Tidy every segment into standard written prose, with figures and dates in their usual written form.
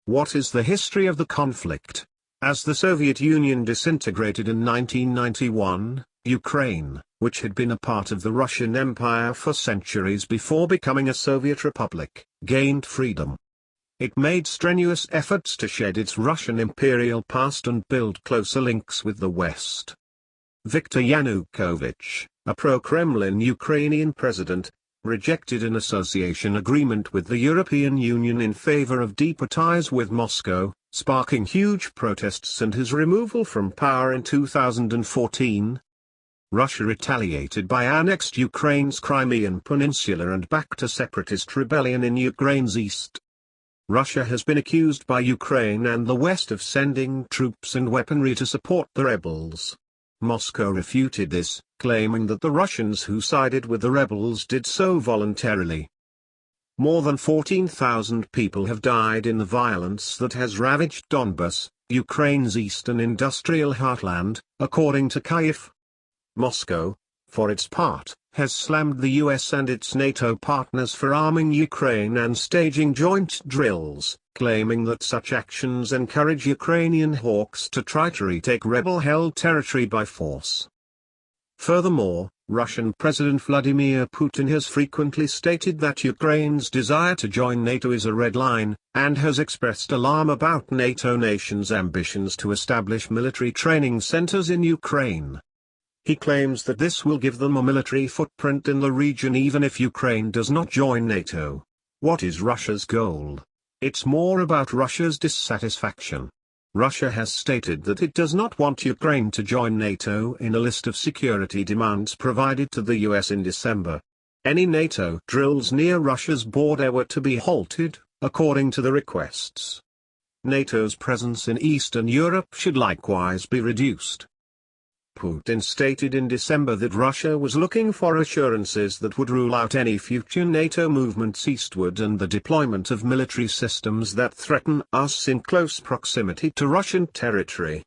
What is the history of the conflict? As the Soviet Union disintegrated in 1991, Ukraine, which had been a part of the Russian Empire for centuries before becoming a Soviet republic, gained freedom. It made strenuous efforts to shed its Russian imperial past and build closer links with the West. Viktor Yanukovych, a pro-Kremlin Ukrainian president, rejected an association agreement with the European Union in favor of deeper ties with Moscow, sparking huge protests and his removal from power in 2014. Russia retaliated by annexed Ukraine's Crimean Peninsula and backed a separatist rebellion in Ukraine's east. Russia has been accused by Ukraine and the West of sending troops and weaponry to support the rebels. Moscow refuted this, claiming that the Russians who sided with the rebels did so voluntarily. More than 14,000 people have died in the violence that has ravaged Donbas, Ukraine's eastern industrial heartland, according to Kyiv. Moscow, for its part, has slammed the US and its NATO partners for arming Ukraine and staging joint drills, claiming that such actions encourage Ukrainian hawks to try to retake rebel-held territory by force. Furthermore, Russian President Vladimir Putin has frequently stated that Ukraine's desire to join NATO is a red line, and has expressed alarm about NATO nations' ambitions to establish military training centers in Ukraine. He claims that this will give them a military footprint in the region even if Ukraine does not join NATO. What is Russia's goal? It's more about Russia's dissatisfaction. Russia has stated that it does not want Ukraine to join NATO in a list of security demands provided to the US in December. Any NATO drills near Russia's border were to be halted, according to the requests. NATO's presence in Eastern Europe should likewise be reduced. Putin stated in December that Russia was looking for assurances that would rule out any future NATO movements eastward and the deployment of military systems that threaten us in close proximity to Russian territory.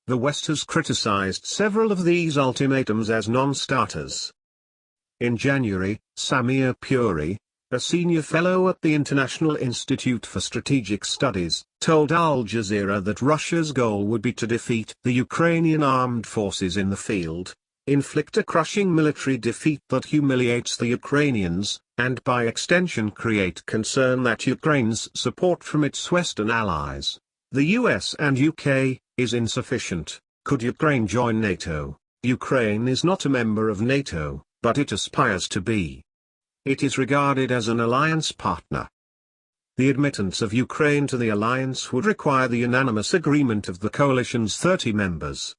The West has criticized several of these ultimatums as non-starters. In January, Samir Puri, a senior fellow at the International Institute for Strategic Studies, told Al Jazeera that Russia's goal would be to defeat the Ukrainian armed forces in the field, inflict a crushing military defeat that humiliates the Ukrainians, and by extension create concern that Ukraine's support from its Western allies, the US and UK, is insufficient. Could Ukraine join NATO? Ukraine is not a member of NATO, but it aspires to be. It is regarded as an alliance partner. The admittance of Ukraine to the alliance would require the unanimous agreement of the coalition's 30 members.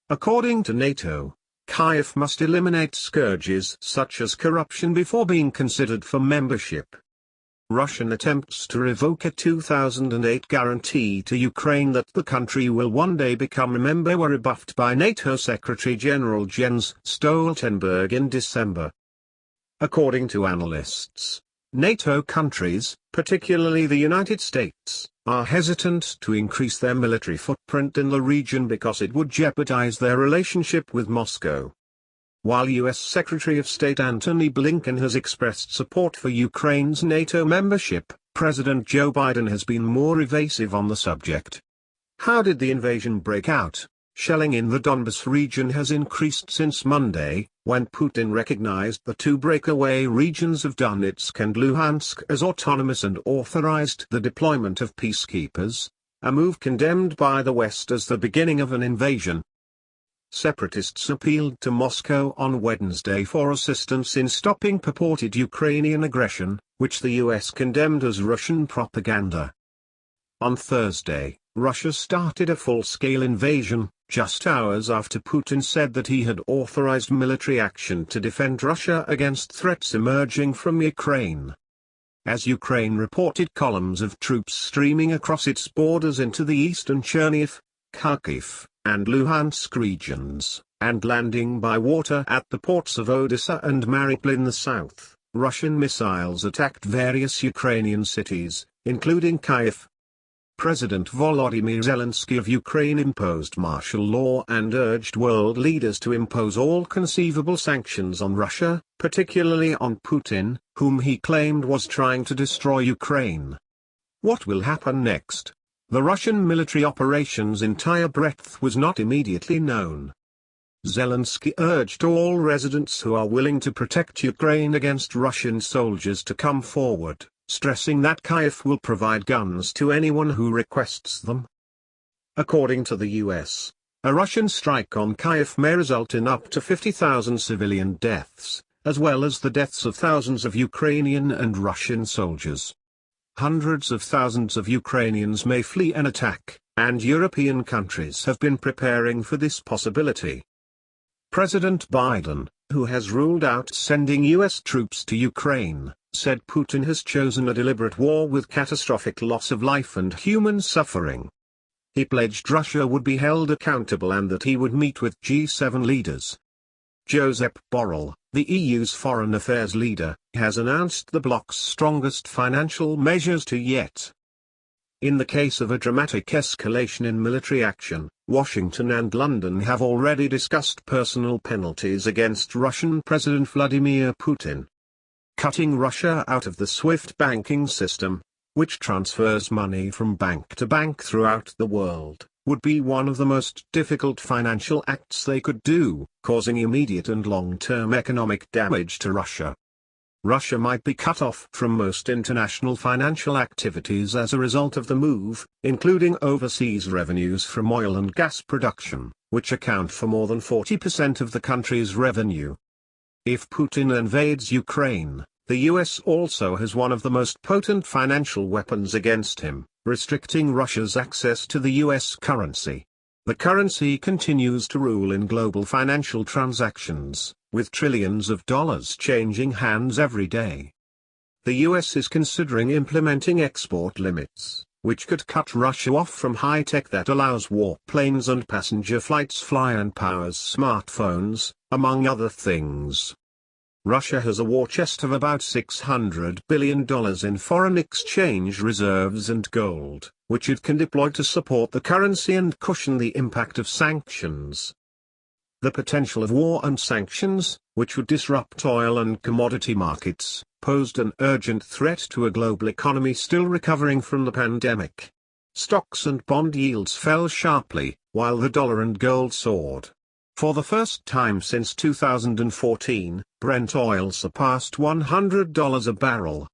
According to NATO, Kyiv must eliminate scourges such as corruption before being considered for membership. Russian attempts to revoke a 2008 guarantee to Ukraine that the country will one day become a member were rebuffed by NATO Secretary-General Jens Stoltenberg in December. According to analysts, NATO countries, particularly the United States, are hesitant to increase their military footprint in the region because it would jeopardize their relationship with Moscow. While U.S. Secretary of State Antony Blinken has expressed support for Ukraine's NATO membership, President Joe Biden has been more evasive on the subject. How did the invasion break out? Shelling in the Donbas region has increased since Monday, when Putin recognized the two breakaway regions of Donetsk and Luhansk as autonomous and authorized the deployment of peacekeepers, a move condemned by the West as the beginning of an invasion. Separatists appealed to Moscow on Wednesday for assistance in stopping purported Ukrainian aggression, which the US condemned as Russian propaganda. On Thursday, Russia started a full-scale invasion, just hours after Putin said that he had authorized military action to defend Russia against threats emerging from Ukraine. As Ukraine reported columns of troops streaming across its borders into the eastern Chernihiv, Kharkiv, and Luhansk regions, and landing by water at the ports of Odessa and Mariupol in the south, Russian missiles attacked various Ukrainian cities, including Kyiv. President Volodymyr Zelensky of Ukraine imposed martial law and urged world leaders to impose all conceivable sanctions on Russia, particularly on Putin, whom he claimed was trying to destroy Ukraine. What will happen next? The Russian military operation's entire breadth was not immediately known. Zelensky urged all residents who are willing to protect Ukraine against Russian soldiers to come forward, stressing that Kyiv will provide guns to anyone who requests them. According to the US, a Russian strike on Kyiv may result in up to 50,000 civilian deaths, as well as the deaths of thousands of Ukrainian and Russian soldiers. Hundreds of thousands of Ukrainians may flee an attack, and European countries have been preparing for this possibility. President Biden, who has ruled out sending US troops to Ukraine, said Putin has chosen a deliberate war with catastrophic loss of life and human suffering. He pledged Russia would be held accountable and that he would meet with G7 leaders. Josep Borrell, the EU's foreign affairs leader, has announced the bloc's strongest financial measures to yet. In the case of a dramatic escalation in military action, Washington and London have already discussed personal penalties against Russian President Vladimir Putin. Cutting Russia out of the SWIFT banking system, which transfers money from bank to bank throughout the world, would be one of the most difficult financial acts they could do, causing immediate and long-term economic damage to Russia. Russia might be cut off from most international financial activities as a result of the move, including overseas revenues from oil and gas production, which account for more than 40% of the country's revenue. If Putin invades Ukraine, the US also has one of the most potent financial weapons against him, restricting Russia's access to the US currency. The currency continues to rule in global financial transactions, with trillions of dollars changing hands every day. The US is considering implementing export limits, which could cut Russia off from high-tech that allows warplanes and passenger flights fly and powers smartphones, among other things. Russia has a war chest of about $600 billion in foreign exchange reserves and gold, which it can deploy to support the currency and cushion the impact of sanctions. The potential of war and sanctions, which would disrupt oil and commodity markets, posed an urgent threat to a global economy still recovering from the pandemic. Stocks and bond yields fell sharply, while the dollar and gold soared. For the first time since 2014, Brent oil surpassed $100 a barrel,